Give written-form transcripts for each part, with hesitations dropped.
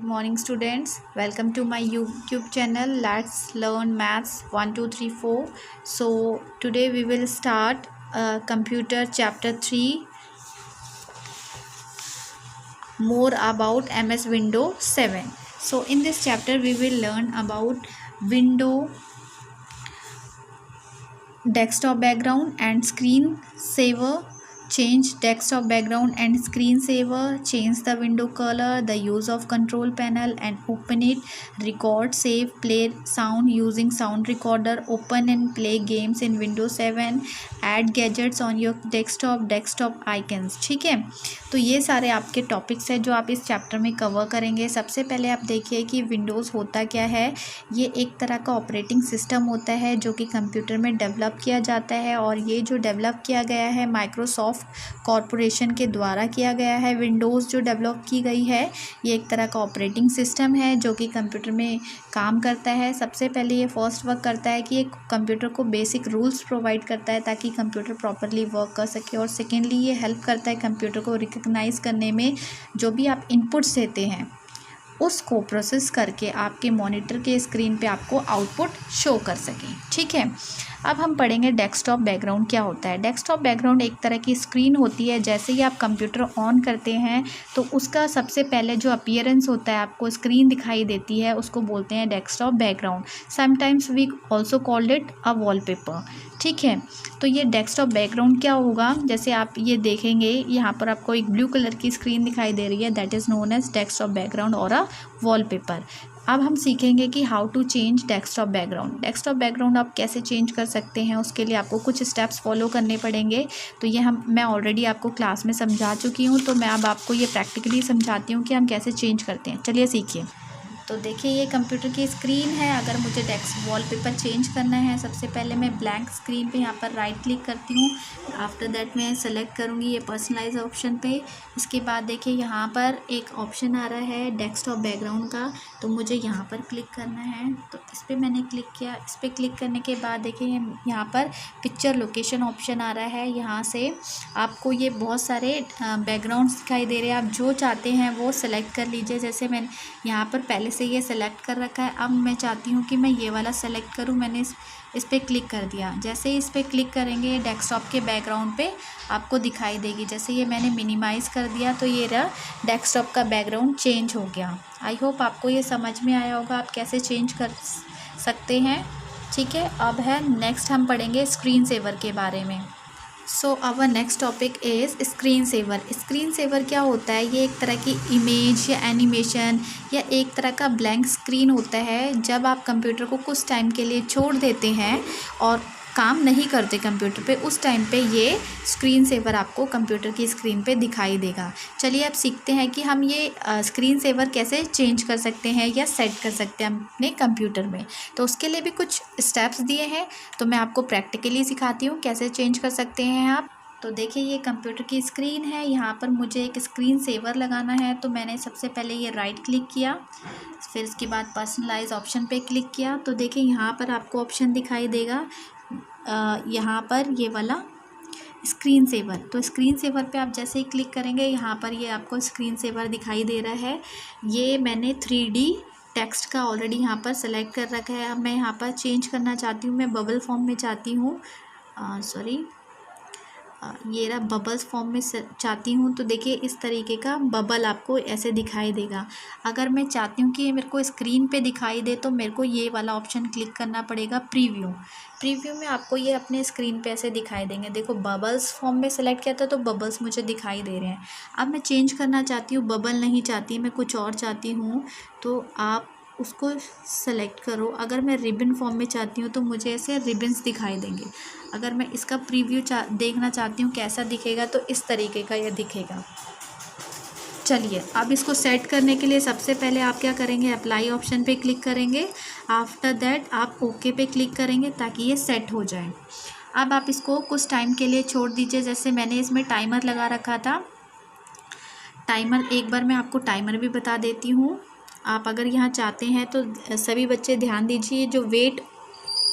morning students, welcome to my YouTube channel. Let's learn maths 1 2 3 4. So today we will start computer chapter 3, more about MS Windows 7. So in this chapter we will learn about window, desktop background and screen saver, change desktop background and screen saver, change the window color, the use of control panel and open it, record, save, play sound using sound recorder, open and play games in Windows 7, add gadgets on your desktop icons. ठीक है, तो ये सारे आपके topics हैं जो आप इस चैप्टर में कवर करेंगे। सबसे पहले आप देखिए कि विंडोज़ होता क्या है। ये एक तरह का ऑपरेटिंग सिस्टम होता है जो कि कंप्यूटर में डेवलप किया जाता है, और ये जो डेवलप किया गया है माइक्रोसॉफ्ट कॉरपोरेशन के द्वारा किया गया है। विंडोज़ जो डेवलप की गई है ये एक तरह का ऑपरेटिंग सिस्टम है जो कि कंप्यूटर में काम करता है। सबसे पहले ये फर्स्ट वर्क करता है कि ये कंप्यूटर को बेसिक रूल्स प्रोवाइड करता है ताकि कंप्यूटर प्रॉपरली वर्क कर सके, और सेकेंडली ये हेल्प करता है कंप्यूटर को रिकग्नाइज़ करने में जो भी आप इनपुट्स देते हैं उसको प्रोसेस करके आपके मॉनिटर के स्क्रीन पे आपको आउटपुट शो कर सकें। ठीक है, अब हम पढ़ेंगे डेस्कटॉप बैकग्राउंड क्या होता है। डेस्कटॉप बैकग्राउंड एक तरह की स्क्रीन होती है। जैसे ही आप कंप्यूटर ऑन करते हैं तो उसका सबसे पहले जो अपीयरेंस होता है, आपको स्क्रीन दिखाई देती है, उसको बोलते हैं desktop background. Sometimes we also called it a wallpaper. ठीक है, तो ये डेस्कटॉप बैकग्राउंड क्या होगा, जैसे आप ये देखेंगे यहाँ पर आपको एक ब्लू कलर की स्क्रीन दिखाई दे रही है, that is known as desktop background और अ वॉलपेपर। अब हम सीखेंगे कि how to change desktop background. Desktop background आप कैसे चेंज कर सकते हैं, उसके लिए आपको कुछ स्टेप्स फॉलो करने पड़ेंगे। तो ये मैं ऑलरेडी आपको क्लास में समझा चुकी हूँ, तो मैं अब आपको ये प्रैक्टिकली समझाती हूँ कि हम कैसे चेंज करते हैं। चलिए सीखिए। तो देखिए ये कंप्यूटर की स्क्रीन है। अगर मुझे डेस्क वॉलपेपर चेंज करना है, सबसे पहले मैं ब्लैंक स्क्रीन पे यहाँ पर राइट क्लिक करती हूँ। आफ्टर दैट मैं सेलेक्ट करूँगी ये पर्सनलाइज ऑप्शन पे। इसके बाद देखिए यहाँ पर एक ऑप्शन आ रहा है डेस्कटॉप बैकग्राउंड का, तो मुझे यहाँ पर क्लिक करना है। तो इस पर मैंने क्लिक किया। इस पर क्लिक करने के बाद देखिए यहाँ पर पिक्चर लोकेशन ऑप्शन आ रहा है। यहाँ से आपको ये बहुत सारे बैकग्राउंड्स दिखाई दे रहे हैं। आप जो चाहते हैं वो सेलेक्ट कर लीजिए। जैसे मैंने यहाँ पर पहले से ये सेलेक्ट कर रखा है, अब मैं चाहती हूँ कि मैं ये वाला सेलेक्ट करूँ। मैंने इस पर क्लिक कर दिया। जैसे ही इस पर क्लिक करेंगे डेस्कटॉप के बैकग्राउंड पे आपको दिखाई देगी। जैसे ये मैंने मिनिमाइज़ कर दिया तो ये रहा डेस्कटॉप का बैकग्राउंड चेंज हो गया। आई होप आपको ये समझ में आया होगा आप कैसे चेंज कर सकते हैं। ठीक है, अब है नेक्स्ट हम पढ़ेंगे स्क्रीन सेवर के बारे में। So our next topic is screen saver. Screen saver क्या होता है, ये एक तरह की इमेज या एनिमेशन या एक तरह का ब्लैंक स्क्रीन होता है। जब आप कंप्यूटर को कुछ टाइम के लिए छोड़ देते हैं और काम नहीं करते कंप्यूटर पे, उस टाइम पे ये स्क्रीन सेवर आपको कंप्यूटर की स्क्रीन पे दिखाई देगा। चलिए अब सीखते हैं कि हम ये स्क्रीन सेवर कैसे चेंज कर सकते हैं या सेट कर सकते हैं अपने कंप्यूटर में। तो उसके लिए भी कुछ स्टेप्स दिए हैं, तो मैं आपको प्रैक्टिकली सिखाती हूँ कैसे चेंज कर सकते हैं आप। तो देखिए ये कंप्यूटर की स्क्रीन है, यहाँ पर मुझे एक स्क्रीन सेवर लगाना है। तो मैंने सबसे पहले ये राइट क्लिक किया, फिर इसके बाद पर्सनलाइज ऑप्शन पे क्लिक किया। तो देखिए यहाँ पर आपको ऑप्शन दिखाई देगा यहाँ पर ये वाला स्क्रीन सेवर। तो स्क्रीन सेवर पे आप जैसे ही क्लिक करेंगे यहाँ पर ये आपको स्क्रीन सेवर दिखाई दे रहा है। ये मैंने 3D टेक्स्ट का ऑलरेडी यहाँ पर सेलेक्ट कर रखा है। अब मैं यहाँ पर चेंज करना चाहती हूँ, मैं बबल फॉर्म में चाहती हूँ, ये रहा बबल्स फॉर्म में चाहती हूँ। तो देखिए इस तरीके का बबल आपको ऐसे दिखाई देगा। अगर मैं चाहती हूँ कि ये मेरे को स्क्रीन पे दिखाई दे तो मेरे को ये वाला ऑप्शन क्लिक करना पड़ेगा, प्रीव्यू। प्रीव्यू में आपको ये अपने स्क्रीन पे ऐसे दिखाई देंगे। देखो बबल्स फॉर्म में सेलेक्ट किया था तो बबल्स मुझे दिखाई दे रहे हैं। अब मैं चेंज करना चाहती हूँ, बबल नहीं चाहती, मैं कुछ और चाहती हूँ, तो आप उसको सेलेक्ट करो। अगर मैं रिबन फॉर्म में चाहती हूँ तो मुझे ऐसे रिबन्स दिखाई देंगे। अगर मैं इसका प्रीव्यू देखना चाहती हूँ कैसा दिखेगा तो इस तरीके का ये दिखेगा। चलिए अब इसको सेट करने के लिए सबसे पहले आप क्या करेंगे, अप्लाई ऑप्शन पे क्लिक करेंगे। आफ्टर दैट आप ओके पे क्लिक करेंगे ताकि ये सेट हो जाए। अब आप इसको कुछ टाइम के लिए छोड़ दीजिए। जैसे मैंने इसमें टाइमर लगा रखा था, टाइमर एक बार मैं आपको टाइमर भी बता देती हूँ। आप अगर यहाँ चाहते हैं तो सभी बच्चे ध्यान दीजिए, जो वेट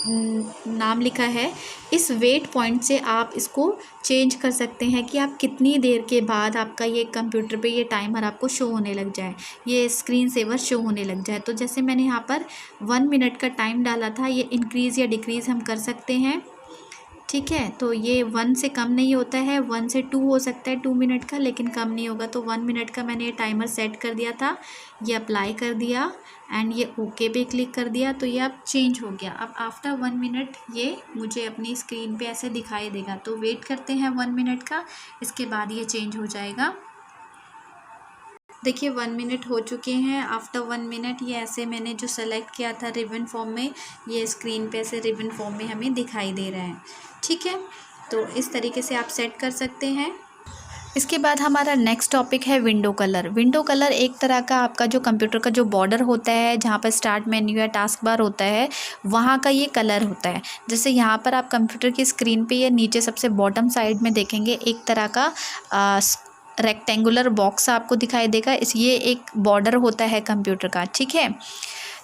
नाम लिखा है, इस वेट पॉइंट से आप इसको चेंज कर सकते हैं कि आप कितनी देर के बाद आपका ये कंप्यूटर पे ये टाइमर आपको शो होने लग जाए, ये स्क्रीन सेवर शो होने लग जाए। तो जैसे मैंने यहाँ पर 1 मिनट का टाइम डाला था, ये इंक्रीज़ या डिक्रीज़ हम कर सकते हैं। ठीक है, तो ये 1 से कम नहीं होता है, 1 से 2 हो सकता है 2 मिनट का, लेकिन कम नहीं होगा। तो 1 मिनट का मैंने ये टाइमर सेट कर दिया था, ये अप्लाई कर दिया एंड ये ओके पे क्लिक कर दिया, तो ये अब चेंज हो गया। अब आफ्टर 1 मिनट ये मुझे अपनी स्क्रीन पे ऐसे दिखाई देगा। तो वेट करते हैं 1 मिनट का, इसके बाद ये चेंज हो जाएगा। देखिए 1 मिनट हो चुके हैं। आफ्टर 1 मिनट ये ऐसे मैंने जो सेलेक्ट किया था रिबन फॉर्म में, ये स्क्रीन पे ऐसे रिबन फॉर्म में हमें दिखाई दे रहा है। ठीक है, तो इस तरीके से आप सेट कर सकते हैं। इसके बाद हमारा नेक्स्ट टॉपिक है विंडो कलर। विंडो कलर एक तरह का आपका जो कंप्यूटर का जो बॉर्डर होता है, जहाँ पर स्टार्ट मेन्यू या टास्क बार होता है, वहाँ का ये कलर होता है। जैसे यहाँ पर आप कंप्यूटर की स्क्रीन पे ये नीचे सबसे बॉटम साइड में देखेंगे एक तरह का रेक्टेंगुलर बॉक्स आपको दिखाई देगा। ये एक बॉर्डर होता है कंप्यूटर का। ठीक है,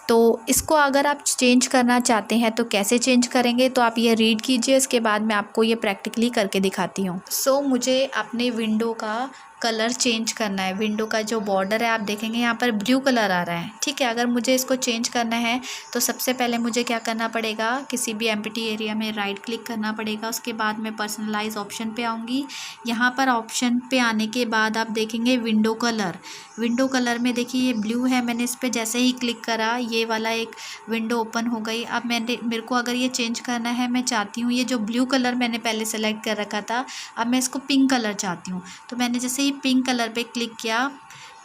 तो इसको अगर आप चेंज करना चाहते हैं तो कैसे चेंज करेंगे, तो आप ये रीड कीजिए, इसके बाद मैं आपको ये प्रैक्टिकली करके दिखाती हूँ। सो मुझे अपने विंडो का कलर चेंज करना है। विंडो का जो बॉर्डर है आप देखेंगे यहाँ पर ब्लू कलर आ रहा है। ठीक है, अगर मुझे इसको चेंज करना है तो सबसे पहले मुझे क्या करना पड़ेगा, किसी भी एम्प्टी एरिया में राइट क्लिक करना पड़ेगा। उसके बाद मैं पर्सनलाइज ऑप्शन पे आऊँगी। यहाँ पर ऑप्शन पे आने के बाद आप देखेंगे विंडो कलर। विंडो कलर में देखिए ये ब्लू है, मैंने इस पर जैसे ही क्लिक करा ये वाला एक विंडो ओपन हो गई। अब मेरे को अगर ये चेंज करना है, मैं चाहती हूँ ये जो ब्लू कलर मैंने पहले सेलेक्ट कर रखा था, अब मैं इसको पिंक कलर चाहती हूँ। तो मैंने जैसे ही पिंक कलर पे क्लिक किया,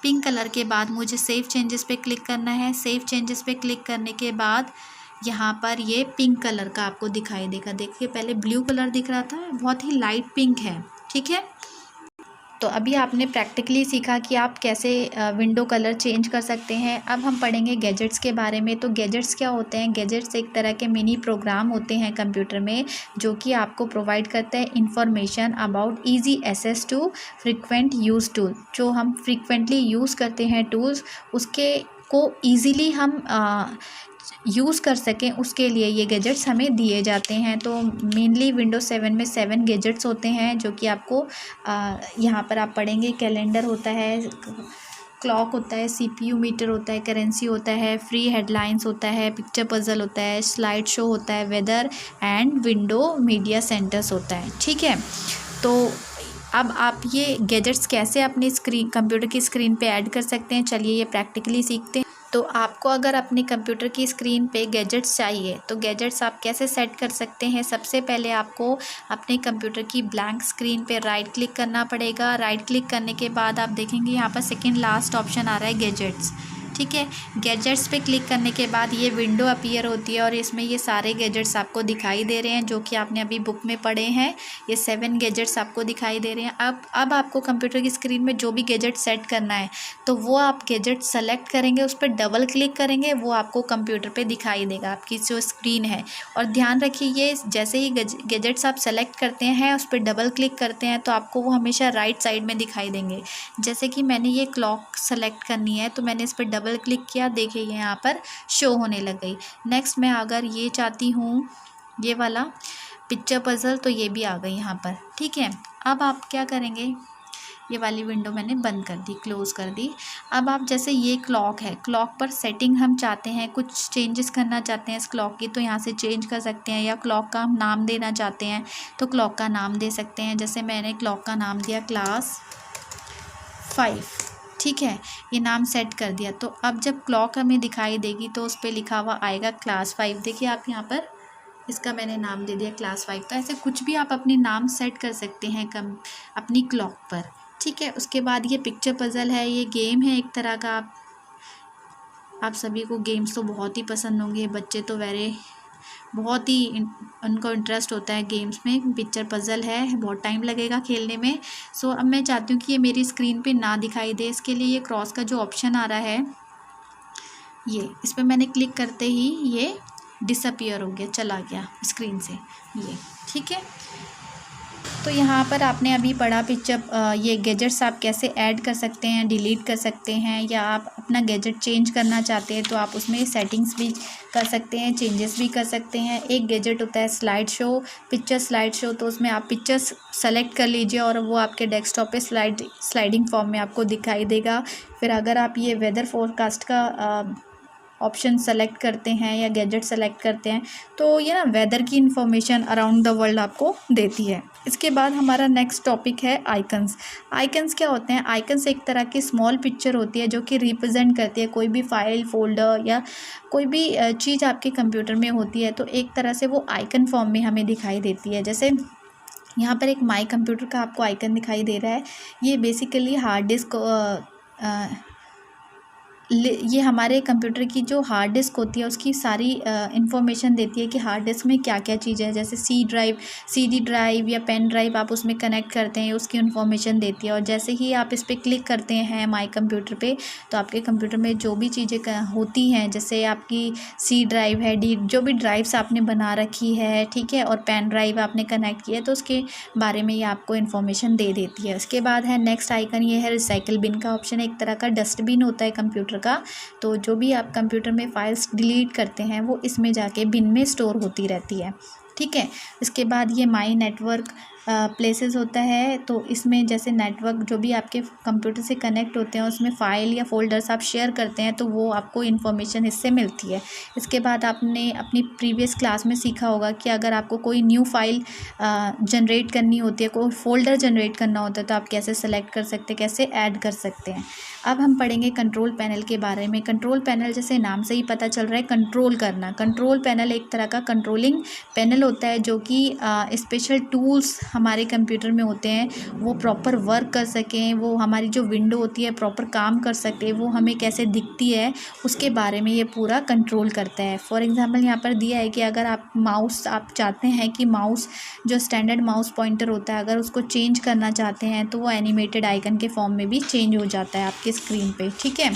पिंक कलर के बाद मुझे सेव चेंजेस पे क्लिक करना है। सेव चेंजेस पे क्लिक करने के बाद यहाँ पर ये पिंक कलर का आपको दिखाई देगा। देखिए पहले ब्लू कलर दिख रहा था, बहुत ही लाइट पिंक है। ठीक है, तो अभी आपने प्रैक्टिकली सीखा कि आप कैसे विंडो कलर चेंज कर सकते हैं। अब हम पढ़ेंगे गैजेट्स के बारे में। तो गैजेट्स क्या होते हैं? गैजेट्स एक तरह के मिनी प्रोग्राम होते हैं कंप्यूटर में, जो कि आपको प्रोवाइड करते हैं information about easy access to frequent use tool. जो हम फ्रीक्वेंटली यूज़ करते हैं टूल्स, उसके को ईज़िली हम यूज़ कर सकें, उसके लिए ये गैजेट्स हमें दिए जाते हैं। तो मेनली विंडोज़ 7 में 7 गैजेट्स होते हैं, जो कि आपको यहाँ पर आप पढ़ेंगे। कैलेंडर होता है, क्लॉक होता है, CPU मीटर होता है, करेंसी होता है, फ्री हेडलाइंस होता है, पिक्चर पजल होता है, स्लाइड शो होता है, weather and window media centers होता है। ठीक है, तो अब आप ये गैजेट्स कैसे अपनी कंप्यूटर की स्क्रीन पे ऐड कर सकते हैं, चलिए ये प्रैक्टिकली सीखते हैं। तो आपको अगर अपने कंप्यूटर की स्क्रीन पे गैजेट्स चाहिए तो गैजेट्स आप कैसे सेट कर सकते हैं। सबसे पहले आपको अपने कंप्यूटर की ब्लैंक स्क्रीन पे राइट क्लिक करना पड़ेगा। राइट क्लिक करने के बाद आप देखेंगे यहाँ पर सेकंड लास्ट ऑप्शन आ रहा है गैजेट्स। ठीक है, गैजेट्स पे क्लिक करने के बाद ये विंडो अपीयर होती है और इसमें ये सारे गैजेट्स आपको दिखाई दे रहे हैं, जो कि आपने अभी बुक में पढ़े हैं। ये 7 गैजेट्स आपको दिखाई दे रहे हैं। अब आपको कंप्यूटर की स्क्रीन में जो भी गैजेट सेट करना है, तो वो आप गैजेट सेलेक्ट करेंगे, उस पर डबल क्लिक करेंगे, वो आपको कंप्यूटर पे दिखाई देगा, आपकी जो स्क्रीन है। और ध्यान रखिए, ये जैसे ही गैजेट्स आप सेलेक्ट करते हैं, उस पर डबल क्लिक करते हैं, तो आपको वो हमेशा राइट साइड में दिखाई देंगे। जैसे कि मैंने ये क्लॉक सेलेक्ट करनी है, तो मैंने इस पर डबल क्लिक किया, देखिए ये यहाँ पर शो होने लग गई। नेक्स्ट मैं अगर ये चाहती हूँ ये वाला पिक्चर पजल, तो ये भी आ गई यहाँ पर। ठीक है, अब आप क्या करेंगे, ये वाली विंडो मैंने बंद कर दी, क्लोज़ कर दी। अब आप जैसे ये क्लॉक है, क्लॉक पर सेटिंग हम चाहते हैं, कुछ चेंजेस करना चाहते हैं इस क्लॉक की, तो यहाँ से चेंज कर सकते हैं। या क्लॉक का हम नाम देना चाहते हैं तो क्लॉक का नाम दे सकते हैं। जैसे मैंने क्लॉक का नाम दिया क्लास 5। ठीक है, ये नाम सेट कर दिया। तो अब जब क्लॉक हमें दिखाई देगी तो उस पर लिखा हुआ आएगा क्लास 5। देखिए आप यहाँ पर इसका मैंने नाम दे दिया क्लास 5। तो ऐसे कुछ भी आप अपने नाम सेट कर सकते हैं अपनी क्लॉक पर। ठीक है, उसके बाद ये पिक्चर पजल है, ये गेम है एक तरह का। आप सभी को गेम्स तो बहुत ही पसंद होंगे, बच्चे तो बहुत ही उनको इंटरेस्ट होता है गेम्स में। पिक्चर पजल है, बहुत टाइम लगेगा खेलने में। सो अब मैं चाहती हूँ कि ये मेरी स्क्रीन पे ना दिखाई दे, इसके लिए ये क्रॉस का जो ऑप्शन आ रहा है, ये इस पर मैंने क्लिक करते ही ये डिसअपियर हो गया, चला गया स्क्रीन से ये। ठीक है, तो यहाँ पर आपने अभी पढ़ा पिक्चर ये गैजेट्स आप कैसे ऐड कर सकते हैं, डिलीट कर सकते हैं, या आप अपना गैजेट चेंज करना चाहते हैं तो आप उसमें सेटिंग्स भी कर सकते हैं, चेंजेस भी कर सकते हैं। एक गैजेट होता है slide show, picture slide show, तो उसमें आप पिक्चर्स सेलेक्ट कर लीजिए और वो आपके डेस्कटॉप पे स्लाइडिंग फॉर्म में आपको दिखाई देगा। फिर अगर आप ये वेदर फोरकास्ट का ऑप्शन सेलेक्ट करते हैं या गैजेट सेलेक्ट करते हैं तो ये ना वेदर की इन्फॉर्मेशन अराउंड द वर्ल्ड आपको देती है। इसके बाद हमारा नेक्स्ट टॉपिक है आइकन्स। आइकन्स क्या होते हैं? आइकन्स एक तरह की स्मॉल पिक्चर होती है जो कि रिप्रेजेंट करती है कोई भी फाइल, फोल्डर या कोई भी चीज़ आपके कंप्यूटर में होती है, तो एक तरह से वो आइकन फॉर्म में हमें दिखाई देती है। जैसे यहाँ पर एक माई कंप्यूटर का आपको आइकन दिखाई दे रहा है। ये बेसिकली हार्ड डिस्क ये हमारे कंप्यूटर की जो हार्ड डिस्क होती है उसकी सारी इन्फॉर्मेशन देती है कि हार्ड डिस्क में क्या क्या चीज़ें हैं। जैसे सीडी ड्राइव या पेन ड्राइव आप उसमें कनेक्ट करते हैं, उसकी इन्फॉर्मेशन देती है। और जैसे ही आप इस पर क्लिक करते हैं माई कंप्यूटर पे, तो आपके कंप्यूटर में जो भी चीज़ें होती हैं, जैसे आपकी सी ड्राइव है, जो भी ड्राइव्स आपने बना रखी है, ठीक है, और पेन ड्राइव आपने कनेक्ट किया है, तो उसके बारे में ये आपको इन्फॉर्मेशन दे देती है। उसके बाद है नेक्स्ट आइकन, ये है रिसाइकिल बिन का ऑप्शन। एक तरह का डस्टबिन होता है कंप्यूटर का, तो जो भी आप कंप्यूटर में फाइल्स डिलीट करते हैं वो इसमें जाके बिन में स्टोर होती रहती है, ठीक है। इसके बाद ये माई नेटवर्क प्लेसेस होता है, तो इसमें जैसे नेटवर्क जो भी आपके कंप्यूटर से कनेक्ट होते हैं उसमें फ़ाइल या फ़ोल्डर्स आप शेयर करते हैं तो वो आपको इन्फॉर्मेशन इससे मिलती है। इसके बाद आपने अपनी प्रीवियस क्लास में सीखा होगा कि अगर आपको कोई न्यू फाइल जनरेट करनी होती है, कोई फ़ोल्डर जनरेट करना होता है, तो आप कैसे सेलेक्ट कर सकते हैं, कैसे ऐड कर सकते हैं। अब हम पढ़ेंगे कंट्रोल पैनल के बारे में। कंट्रोल पैनल जैसे नाम से ही पता चल रहा है, कंट्रोल करना। कंट्रोल पैनल एक तरह का कंट्रोलिंग पैनल होता है जो कि स्पेशल टूल्स हमारे कंप्यूटर में होते हैं, वो प्रॉपर वर्क कर सकें, वो हमारी जो विंडो होती है प्रॉपर काम कर सकते, वो हमें कैसे दिखती है उसके बारे में ये पूरा कंट्रोल करता है। फॉर एग्जांपल यहाँ पर दिया है कि अगर आप चाहते हैं कि माउस जो स्टैंडर्ड माउस पॉइंटर होता है, अगर उसको चेंज करना चाहते हैं तो वो एनिमेटेड आइकन के फॉर्म में भी चेंज हो जाता है आपके स्क्रीन पे, ठीक है।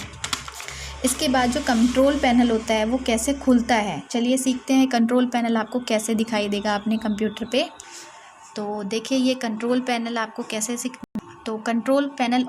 इसके बाद जो कंट्रोल पैनल होता है वो कैसे खुलता है, चलिए सीखते हैं। कंट्रोल पैनल आपको कैसे दिखाई देगा अपने कंप्यूटर पे। तो देखिए ये कंट्रोल पैनल आपको कैसे तो कंट्रोल पैनल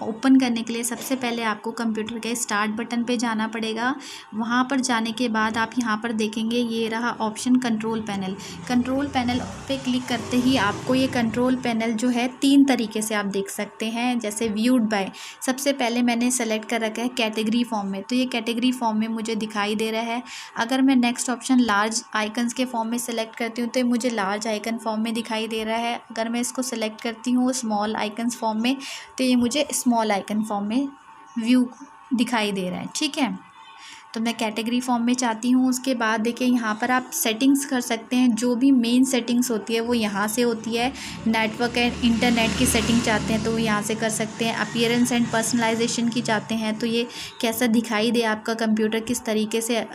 ओपन करने के लिए सबसे पहले आपको कंप्यूटर के स्टार्ट बटन पे जाना पड़ेगा। वहाँ पर जाने के बाद आप यहाँ पर देखेंगे ये रहा option control panel. Control panel पे क्लिक करते ही आपको ये कंट्रोल पैनल जो है 3 तरीके से आप देख सकते हैं। जैसे व्यूड बाय, सबसे पहले मैंने सेलेक्ट कर रखा है कैटेगरी फॉर्म में, तो ये कैटेगरी फॉर्म में मुझे दिखाई दे रहा है। अगर मैं नेक्स्ट ऑप्शन लार्ज आइकन्स के फॉर्म में सेलेक्ट करती हूँ तो ये मुझे लार्ज आइकन फॉर्म में दिखाई दे रहा है। अगर मैं इसको सेलेक्ट करती हूँ स्मॉल आइकन्स फॉर्म में तो ये मुझे स्मॉल आइकन फॉर्म में व्यू दिखाई दे रहा है, ठीक है। तो मैं कैटेगरी फॉर्म में चाहती हूँ। उसके बाद देखिए यहाँ पर आप सेटिंग्स कर सकते हैं, जो भी मेन सेटिंग्स होती है वो यहाँ से होती है। नेटवर्क एंड इंटरनेट की सेटिंग चाहते हैं तो वो यहाँ से कर सकते हैं। अपीयरेंस एंड पर्सनलाइजेशन की चाहते हैं तो ये कैसा दिखाई दे आपका कंप्यूटर, किस तरीके से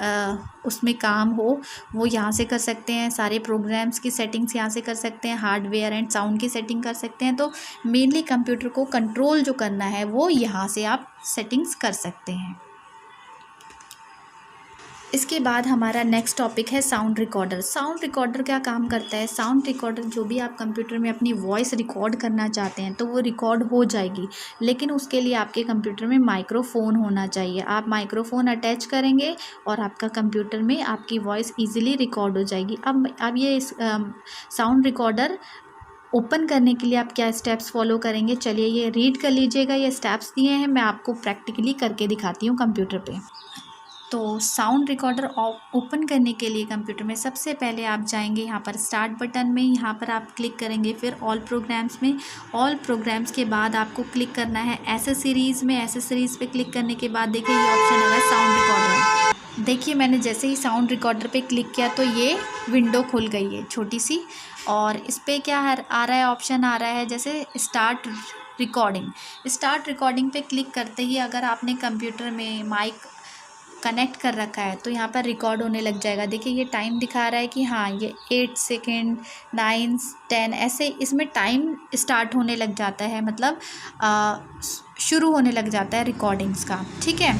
उसमें काम हो, वो यहाँ से कर सकते हैं। सारे प्रोग्राम्स की सेटिंग्स यहाँ से कर सकते हैं। हार्डवेयर एंड साउंड की सेटिंग कर सकते हैं। तो मेनली कंप्यूटर को कंट्रोल जो करना है वो यहाँ से आप सेटिंग्स कर सकते हैं। इसके बाद हमारा नेक्स्ट टॉपिक है साउंड रिकॉर्डर। साउंड रिकॉर्डर क्या काम करता है? साउंड रिकॉर्डर जो भी आप कंप्यूटर में अपनी वॉइस रिकॉर्ड करना चाहते हैं तो वो रिकॉर्ड हो जाएगी, लेकिन उसके लिए आपके कंप्यूटर में माइक्रोफोन होना चाहिए। आप माइक्रोफोन अटैच करेंगे और आपका कंप्यूटर में आपकी वॉइस ईजिली रिकॉर्ड हो जाएगी। अब ये साउंड रिकॉर्डर ओपन करने के लिए आप क्या स्टेप्स फॉलो करेंगे, चलिए ये रीड कर लीजिएगा। ये स्टेप्स दिए हैं, मैं आपको प्रैक्टिकली करके दिखाती हूँ कंप्यूटर पे। तो साउंड रिकॉर्डर ओपन करने के लिए कंप्यूटर में सबसे पहले आप जाएंगे यहाँ पर स्टार्ट बटन में, यहाँ पर आप क्लिक करेंगे, फिर ऑल प्रोग्राम्स में। ऑल प्रोग्राम्स के बाद आपको क्लिक करना है एसेसरीज़ में। एसेसरीज़ पे क्लिक करने के बाद देखिए ये ऑप्शन आ रहा है साउंड रिकॉर्डर। देखिए मैंने जैसे ही साउंड रिकॉर्डर पे क्लिक किया तो ये विंडो खुल गई है छोटी सी, और इस पर क्या आ रहा है, ऑप्शन आ रहा है जैसे स्टार्ट रिकॉर्डिंग। स्टार्ट रिकॉर्डिंग पे क्लिक करते ही अगर आपने कंप्यूटर में माइक कनेक्ट कर रखा है तो यहाँ पर रिकॉर्ड होने लग जाएगा। देखिए ये टाइम दिखा रहा है कि हाँ ये 8 सेकेंड 9 10 ऐसे इसमें टाइम स्टार्ट होने लग जाता है, मतलब शुरू होने लग जाता है रिकॉर्डिंग्स का, ठीक है।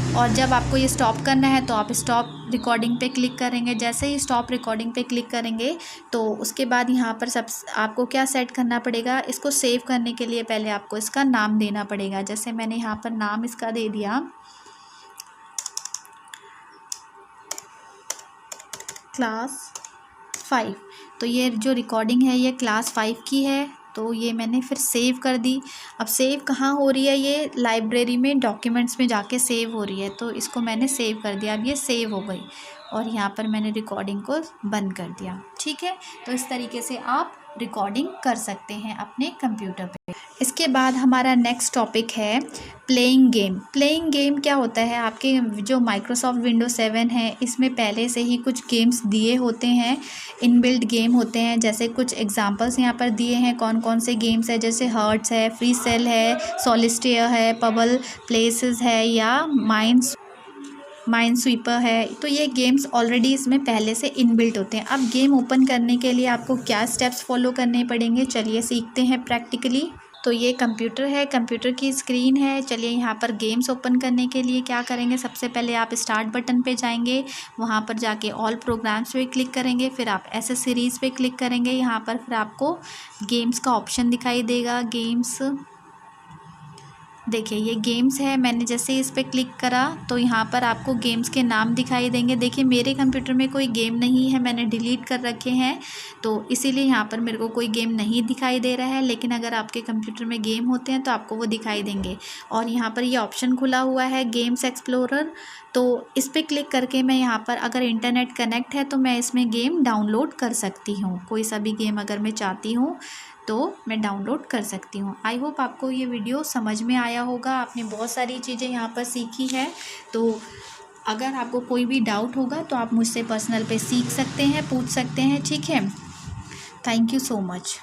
और जब आपको ये स्टॉप करना है तो आप स्टॉप रिकॉर्डिंग पे क्लिक करेंगे। जैसे ही स्टॉप रिकॉर्डिंग पे क्लिक करेंगे तो उसके बाद यहाँ पर सब आपको क्या सेट करना पड़ेगा, इसको सेव करने के लिए पहले आपको इसका नाम देना पड़ेगा। जैसे मैंने यहाँ पर नाम इसका दे दिया क्लास 5। तो ये जो रिकॉर्डिंग है ये क्लास 5 की है, तो ये मैंने फिर सेव कर दी। अब सेव कहाँ हो रही है, ये लाइब्रेरी में डॉक्यूमेंट्स में जाके सेव हो रही है, तो इसको मैंने सेव कर दिया। अब ये सेव हो गई और यहाँ पर मैंने रिकॉर्डिंग को बंद कर दिया। ठीक है, तो इस तरीके से आप रिकॉर्डिंग कर सकते हैं अपने कंप्यूटर पे। इसके बाद हमारा नेक्स्ट टॉपिक है प्लेइंग गेम। प्लेइंग गेम क्या होता है, आपके जो माइक्रोसॉफ्ट विंडो 7 है इसमें पहले से ही कुछ गेम्स दिए होते हैं, इनबिल्ट गेम होते हैं। जैसे कुछ एग्जांपल्स यहाँ पर दिए हैं कौन कौन से गेम्स है, जैसे हर्ट्स है, फ्री सेल है, सॉलिस्टेयर है, पबल प्लेसेस है या माइन स्वीपर है। तो ये गेम्स ऑलरेडी इसमें पहले से इनबिल्ट होते हैं। अब गेम ओपन करने के लिए आपको क्या स्टेप्स फॉलो करने पड़ेंगे, चलिए सीखते हैं प्रैक्टिकली। तो ये कंप्यूटर है, कंप्यूटर की स्क्रीन है। चलिए यहाँ पर गेम्स ओपन करने के लिए क्या करेंगे, सबसे पहले आप स्टार्ट बटन पे जाएंगे, वहाँ पर जाके ऑल प्रोग्राम्स पे क्लिक करेंगे, फिर आप एसेसरीज़ पे क्लिक करेंगे। यहाँ पर फिर आपको गेम्स का ऑप्शन दिखाई देगा। गेम्स, देखिए ये गेम्स है, मैंने जैसे इस पर क्लिक करा तो यहाँ पर आपको गेम्स के नाम दिखाई देंगे। देखिए मेरे कंप्यूटर में कोई गेम नहीं है, मैंने डिलीट कर रखे हैं, तो इसीलिए यहाँ पर मेरे को कोई गेम नहीं दिखाई दे रहा है। लेकिन अगर आपके कंप्यूटर में गेम होते हैं तो आपको वो दिखाई देंगे। और यहाँ पर ये ऑप्शन खुला हुआ है गेम्स एक्सप्लोरर, तो इस पर क्लिक करके मैं यहाँ पर अगर इंटरनेट कनेक्ट है तो मैं इसमें गेम डाउनलोड कर सकती हूँ। कोई सा भी गेम अगर मैं चाहती हूँ तो मैं डाउनलोड कर सकती हूँ। आई होप आपको ये वीडियो समझ में आया होगा, आपने बहुत सारी चीज़ें यहाँ पर सीखी है। तो अगर आपको कोई भी डाउट होगा तो आप मुझसे पर्सनल पे सीख सकते हैं, पूछ सकते हैं। ठीक है, थैंक यू सो मच।